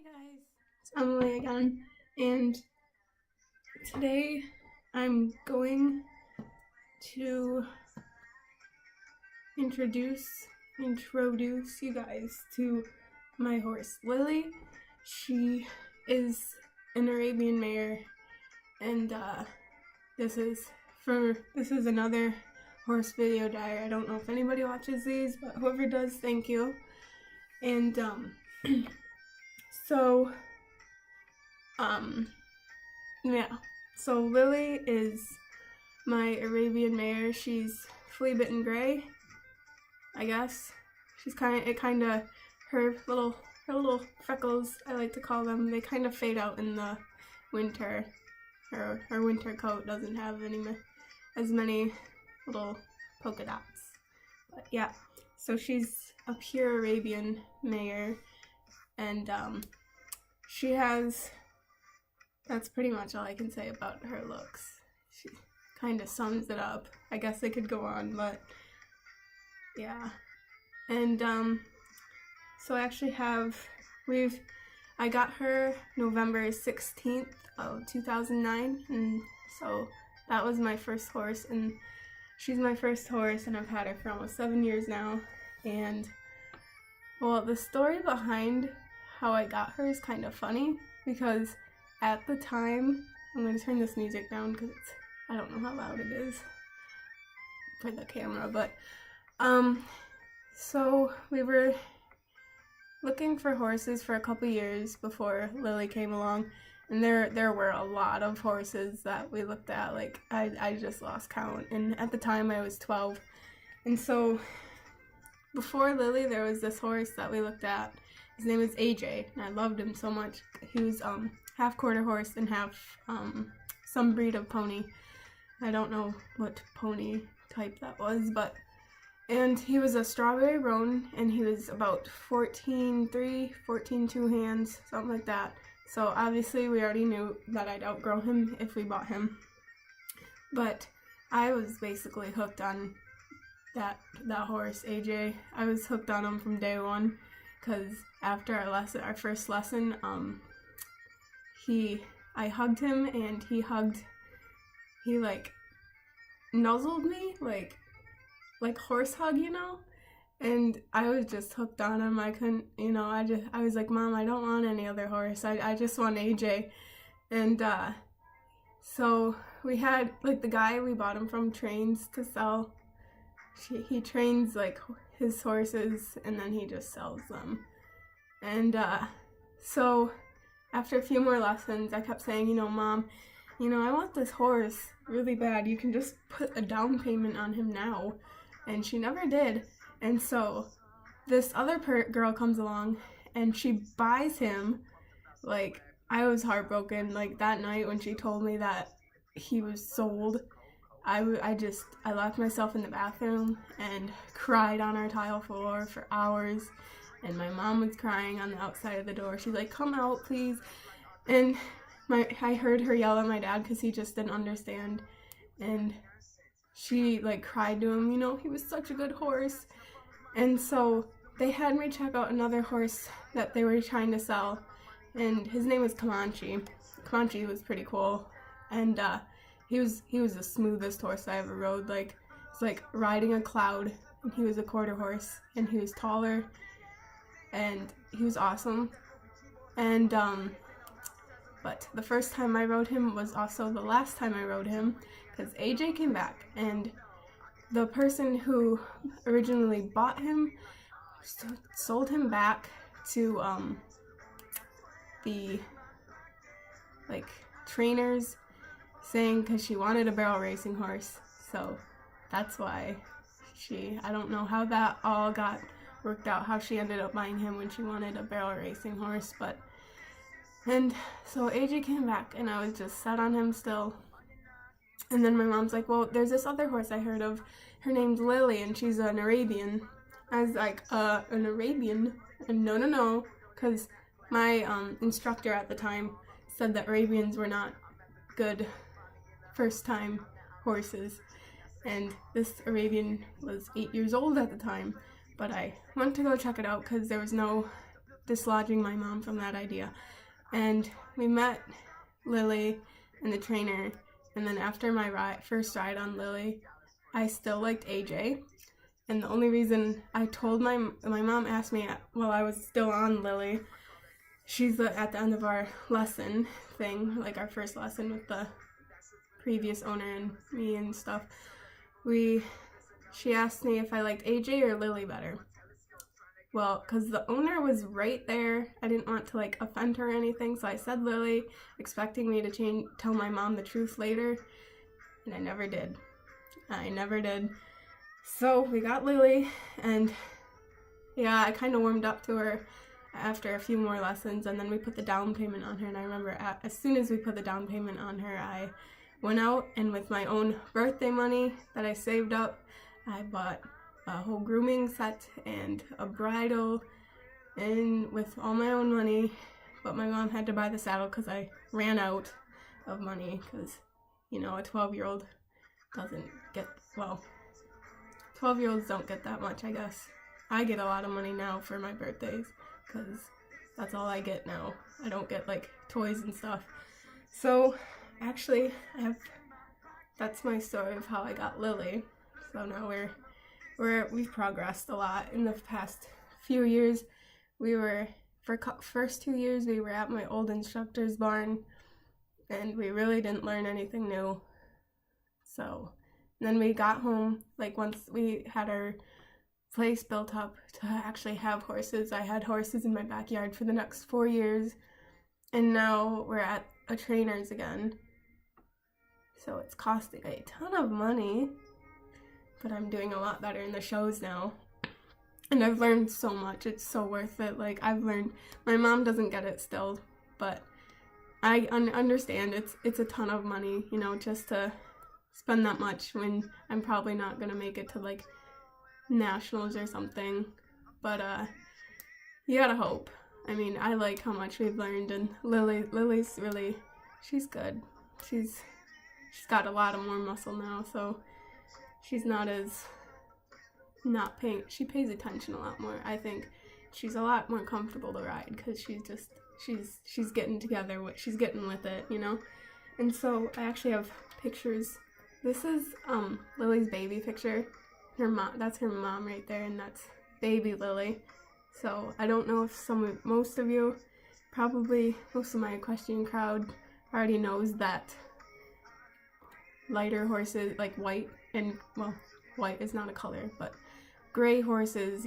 Hey guys, it's Emily again, and today I'm going to introduce you guys to my horse Lily. She is an Arabian mare, and this is another horse video diary. I don't know if anybody watches these, but whoever does, thank you. And so yeah, so Lily is my Arabian mare. She's flea bitten gray, I guess. She's kind of her little freckles, I like to call them, they kind of fade out in the winter. Her winter coat doesn't have as many little polka dots. But yeah, so she's a pure Arabian mare, and that's pretty much all I can say about her looks. She kind of sums it up. I guess they could go on, but yeah. And so I actually I got her November 16th of 2009, and so that was my first horse, and she's my first horse, and I've had her for almost 7 years now. And well, the story behind how I got her is kind of funny, because at the time, I'm going to turn this music down because I don't know how loud it is for the camera, but so we were looking for horses for a couple years before Lily came along, and there were a lot of horses that we looked at. Like, I just lost count, and at the time I was 12, and so before Lily there was this horse that we looked at. His name is AJ, and I loved him so much. He was half quarter horse and half some breed of pony. I don't know what pony type that was, and he was a strawberry roan, and he was about 14.3, 14.2 hands, something like that. So obviously we already knew that I'd outgrow him if we bought him. But I was basically hooked on that horse, AJ. I was hooked on him from day one, because after our first lesson, I hugged him, and he like nuzzled me, like horse hug, and I was just hooked on him. I couldn't, I was like, Mom, I don't want any other horse. I just want AJ. And so we had, like, the guy we bought him from trains to sell. He trains like his horses, and then he just sells them. And so after a few more lessons, I kept saying, Mom, I want this horse really bad. You can just put a down payment on him now. And she never did. And so this other girl comes along, and she buys him. Like, I was heartbroken. Like, that night when she told me that he was sold, I locked myself in the bathroom and cried on our tile floor for hours. And my mom was crying on the outside of the door. She's like, come out, please. And I heard her yell at my dad because he just didn't understand. And she, like, cried to him, he was such a good horse. And so they had me check out another horse that they were trying to sell. And his name was Comanche. Comanche was pretty cool. And he was the smoothest horse I ever rode. Like, it's like riding a cloud. And he was a quarter horse. And he was taller. And he was awesome. And but the first time I rode him was also the last time I rode him, because AJ came back, and the person who originally bought him sold him back to the, like, trainers, saying because she wanted a barrel racing horse. So that's why I don't know how that all got worked out, how she ended up buying him when she wanted a barrel racing horse. And so AJ came back, and I was just set on him still. And then my mom's like, well, there's this other horse I heard of. Her name's Lily, and she's an Arabian. I was like, an Arabian? And no, because my instructor at the time said that Arabians were not good first-time horses. And this Arabian was 8 years old at the time. But I went to go check it out because there was no dislodging my mom from that idea. And we met Lily and the trainer, and then after my first ride on Lily, I still liked AJ. And the only reason I told my mom asked me while I was still on Lily, she's at the end of our lesson thing, like our first lesson with the previous owner and me and stuff, she asked me if I liked AJ or Lily better. Well, because the owner was right there, I didn't want to like offend her or anything, so I said Lily, expecting me to tell my mom the truth later, and I never did. So we got Lily, and yeah, I kind of warmed up to her after a few more lessons, and then we put the down payment on her. And I remember as soon as we put the down payment on her, I went out and with my own birthday money that I saved up, I bought a whole grooming set and a bridle, and with all my own money. But my mom had to buy the saddle because I ran out of money, because a 12-year-old doesn't get, 12-year-olds don't get that much, I guess. I get a lot of money now for my birthdays, because that's all I get now. I don't get like toys and stuff. So actually, that's my story of how I got Lily. So now we've progressed a lot in the past few years. For first 2 years, we were at my old instructor's barn, and we really didn't learn anything new. So then we got home, like once we had our place built up to actually have horses. I had horses in my backyard for the next 4 years, and now we're at a trainer's again. So it's costing a ton of money, but I'm doing a lot better in the shows now. And I've learned so much. It's so worth it. Like, I've learned, my mom doesn't get it still, but I understand it's a ton of money, just to spend that much when I'm probably not going to make it to, like, nationals or something. But, you gotta hope. I mean, I like how much we've learned, and Lily's really, she's good. She's got a lot of more muscle now, so she's not as she pays attention a lot more. I think she's a lot more comfortable to ride because she's getting together, she's getting with it, And so I actually have pictures. This is Lily's baby picture. That's her mom right there, and that's baby Lily. So I don't know if most of you, probably most of my equestrian crowd already knows that lighter horses, like white, and white is not a color, but gray horses,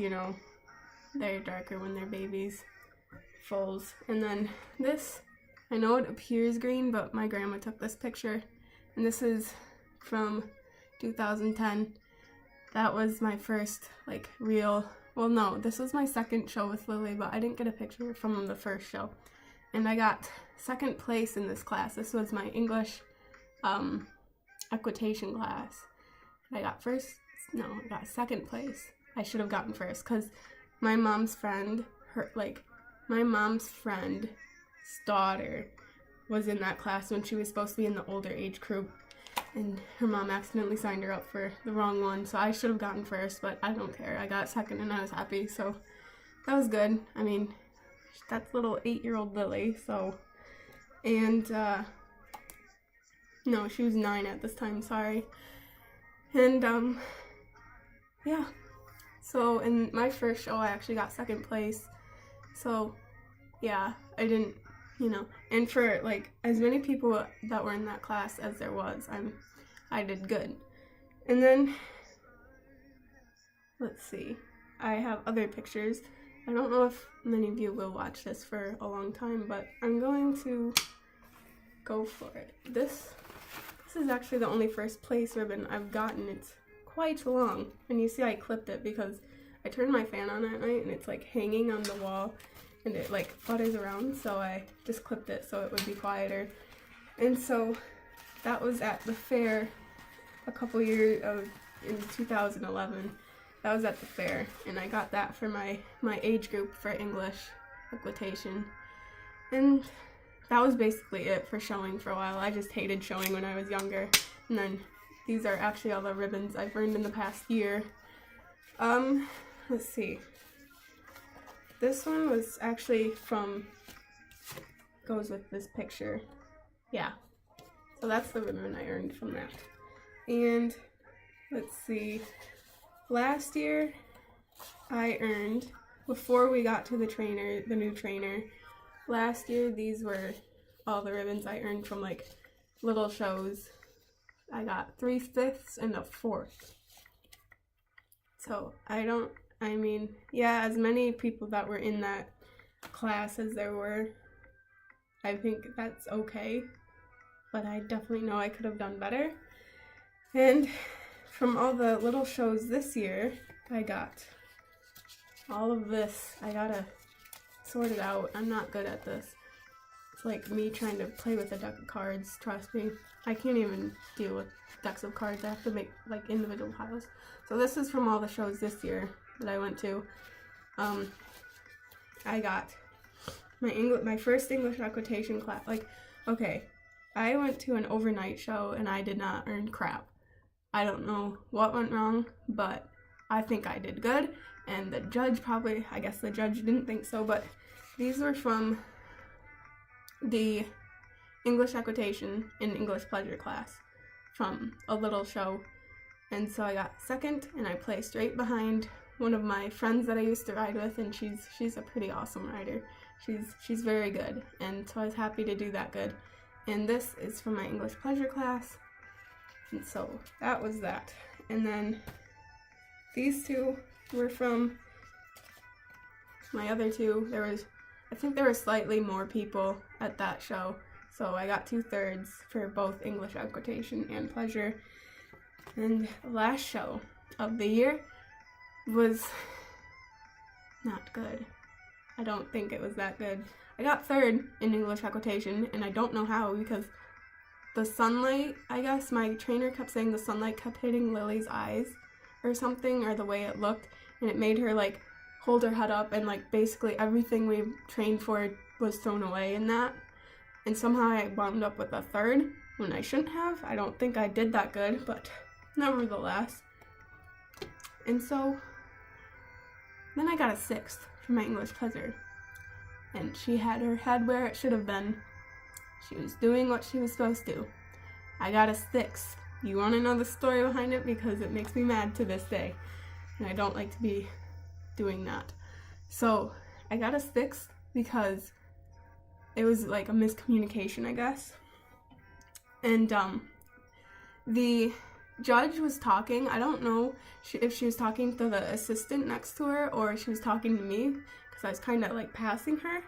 they're darker when they're babies, foals. And then this, I know it appears green, but my grandma took this picture, and this is from 2010. That was my first, like, this was my second show with Lily, but I didn't get a picture from the first show. And I got second place in this class. This was my English equitation class. I got second place. I should have gotten first, because my mom's friend's daughter was in that class when she was supposed to be in the older age group, and her mom accidentally signed her up for the wrong one, so I should have gotten first, but I don't care. I got second, and I was happy, so that was good. I mean, that's little 8-year-old Lily, so, and, no, she was 9 at this time, sorry. And, yeah. So in my first show, I actually got second place. So, yeah, I didn't, and for, like, as many people that were in that class as there was, I did good. And then, let's see, I have other pictures. I don't know if many of you will watch this for a long time, but I'm going to go for it. This is actually the only first place ribbon I've gotten. It's quite long, and you see I clipped it because I turned my fan on at night and it's like hanging on the wall and it like flutters around, so I just clipped it so it would be quieter. And so that was at the fair a couple years in 2011. That was at the fair, and I got that for my age group for English equitation. And that was basically it for showing for a while. I just hated showing when I was younger. And then these are actually all the ribbons I've earned in the past year. Let's see. this one was actually from, goes with this picture. Yeah. So that's the ribbon I earned from that. And let's see, last year I earned, before we got to the new trainer, last year these were all the ribbons I earned from like little shows. I got 3/5 and a 4th. So yeah, as many people that were in that class as there were, I think that's okay. But I definitely know I could have done better. And from all the little shows this year, I got all of this. I gotta sort it out. I'm not good at this. It's like me trying to play with a deck of cards, trust me. I can't even deal with decks of cards. I have to make like individual piles. So this is from all the shows this year that I went to. I got my first English equitation class. Like, okay, I went to an overnight show and I did not earn crap. I don't know what went wrong, but I think I did good. And the judge I guess the judge didn't think so, but these were from the English equitation and English pleasure class from a little show. And so I got second, and I placed right behind one of my friends that I used to ride with, and she's a pretty awesome rider. She's very good, and so I was happy to do that good. And this is from my English pleasure class, and so that was that. And then these two were from my other two. I think there were slightly more people at that show, so I got 2/3 for both English equitation and pleasure. And the last show of the year was not good. I don't think it was that good. I got 3rd in English equitation, and I don't know how, because the sunlight, I guess my trainer kept saying the sunlight kept hitting Lily's eyes or something, or the way it looked, and it made her like hold her head up, and like basically everything we trained for was thrown away in that. And somehow I wound up with a 3rd when I shouldn't have. I don't think I did that good, but nevertheless. And so then I got a 6th for my English pleasure, and she had her head where it should have been. She was doing what she was supposed to. I got a 6th. You want to know the story behind it? Because it makes me mad to this day, and I don't like to be doing that. So I got a 6th because it was like a miscommunication, I guess. And the judge was talking. I don't know if she was talking to the assistant next to her or she was talking to me, because I was kind of like passing her.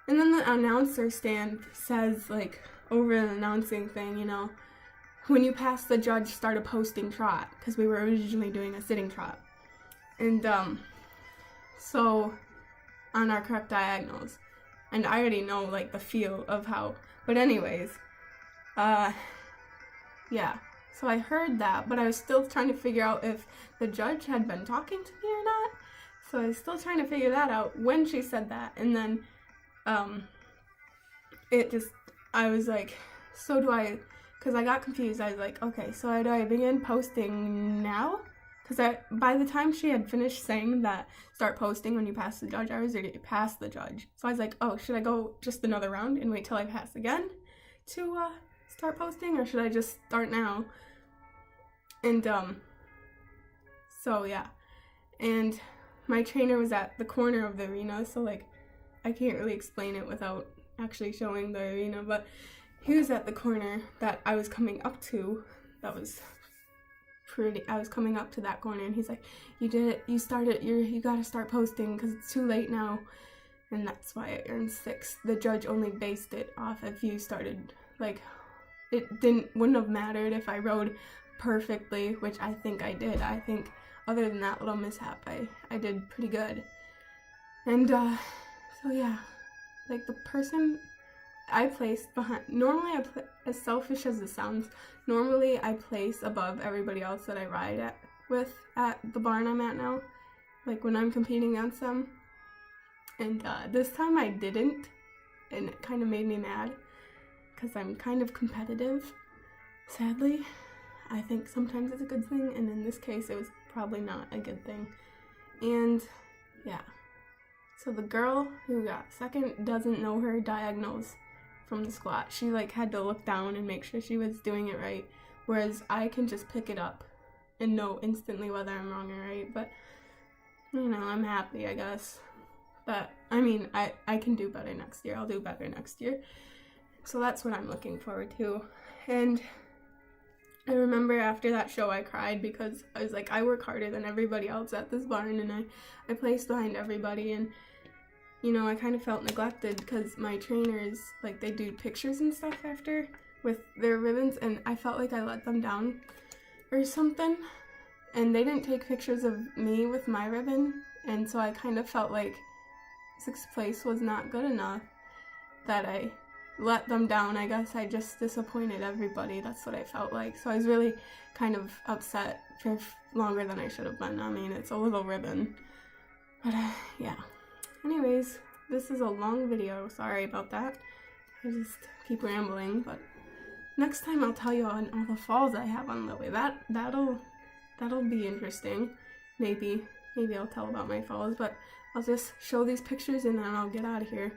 And then the announcer stand says, like, over an announcing thing, you know, when you pass the judge, start a posting trot, because we were originally doing a sitting trot. And so on our correct diagonals. And I already know like the feel of how, but anyways, yeah. So I heard that, but I was still trying to figure out if the judge had been talking to me or not. So I was still trying to figure that out when she said that. And then I was like, so do I, because I got confused. I was like, okay, so do I begin posting now? Because by the time she had finished saying that start posting when you pass the judge, I was already past the judge. So I was like, oh, should I go just another round and wait till I pass again to start posting, or should I just start now? And so yeah. And my trainer was at the corner of the arena, so like I can't really explain it without actually showing the arena, but he was at the corner that I was coming up to. I was coming up to that corner, and he's like, you did it, you gotta start posting because it's too late now. And that's why I earned 6th. The judge only based it off if you started, like, it wouldn't have mattered if I rode perfectly, which I think I did. I think other than that little mishap, I did pretty good. And so yeah, like the person I placed behind, normally as selfish as it sounds, normally I place above everybody else that I ride with at the barn I'm at now, like when I'm competing against them. And this time I didn't, and it kind of made me mad, because I'm kind of competitive, sadly. I think sometimes it's a good thing, and in this case it was probably not a good thing. And yeah, So the girl who got second doesn't know her diagonals from the squat. She like had to look down and make sure she was doing it right, whereas I can just pick it up and know instantly whether I'm wrong or right. But you know, I'm happy, I guess. But I mean, I can do better next year. I'll do better next year. So that's what I'm looking forward to. And I remember after that show I cried because I was like, I work harder than everybody else at this barn, and I placed behind everybody, and you know, I kind of felt neglected because my trainers, like, they do pictures and stuff after with their ribbons, and I felt like I let them down or something, and they didn't take pictures of me with my ribbon, and so I kind of felt like 6th place was not good enough, that I let them down. I guess I just disappointed everybody. That's what I felt like. So I was really kind of upset for longer than I should have been. I mean, it's a little ribbon, but yeah. Anyways, this is a long video. Sorry about that. I just keep rambling, but next time I'll tell you on all the falls I have on Lilly. That'll be interesting. Maybe I'll tell about my falls, but I'll just show these pictures and then I'll get out of here.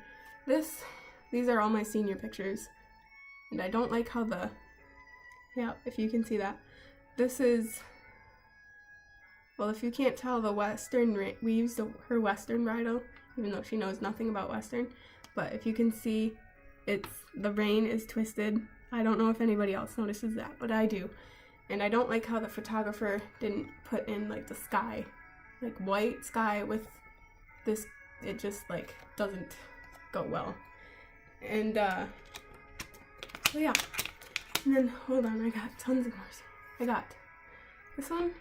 These are all my senior pictures, and I don't like how if you can see that. This is, well, if you can't tell, the Western, we used her Western bridle, even though she knows nothing about Western, but if you can see, the rein is twisted. I don't know if anybody else notices that, but I do. And I don't like how the photographer didn't put in, like, the sky, like, white sky with this, it just, like, doesn't go well. And, so yeah. And then, hold on, I got tons of more. I got this one.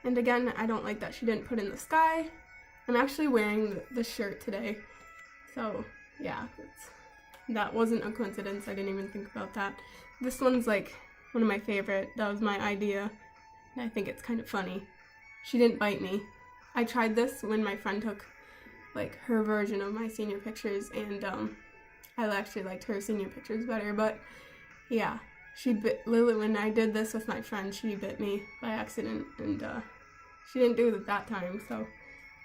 And again, I don't like that she didn't put in the sky. I'm actually wearing the shirt today. So, yeah, that wasn't a coincidence. I didn't even think about that. This one's, like, one of my favorite. That was my idea. And I think it's kind of funny. She didn't bite me. I tried this when my friend took, like, her version of my senior pictures, and, I actually liked her senior pictures better, but yeah, she bit Lily. When I did this with my friend, she bit me by accident, and she didn't do it that time. So,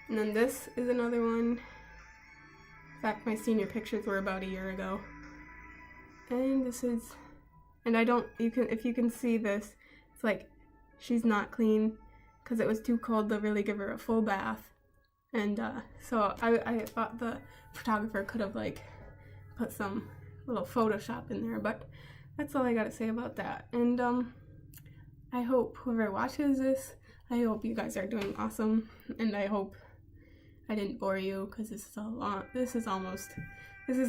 and then this is another one. In fact, my senior pictures were about a year ago, and this is, and if you can see this, it's like she's not clean because it was too cold to really give her a full bath, and so I thought the photographer could have, like, put some little Photoshop in there, but that's all I gotta say about that. And I hope whoever watches this, I hope you guys are doing awesome, and I hope I didn't bore you, because this is a lot. This is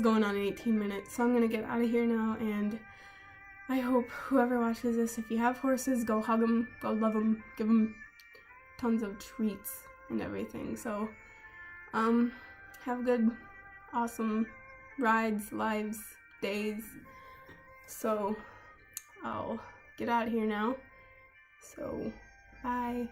going on 18 minutes, so I'm gonna get out of here now, and I hope whoever watches this, if you have horses, go hug them, go love them, give them tons of treats and everything. So have good, awesome rides, lives, days. So I'll get out of here now. So bye.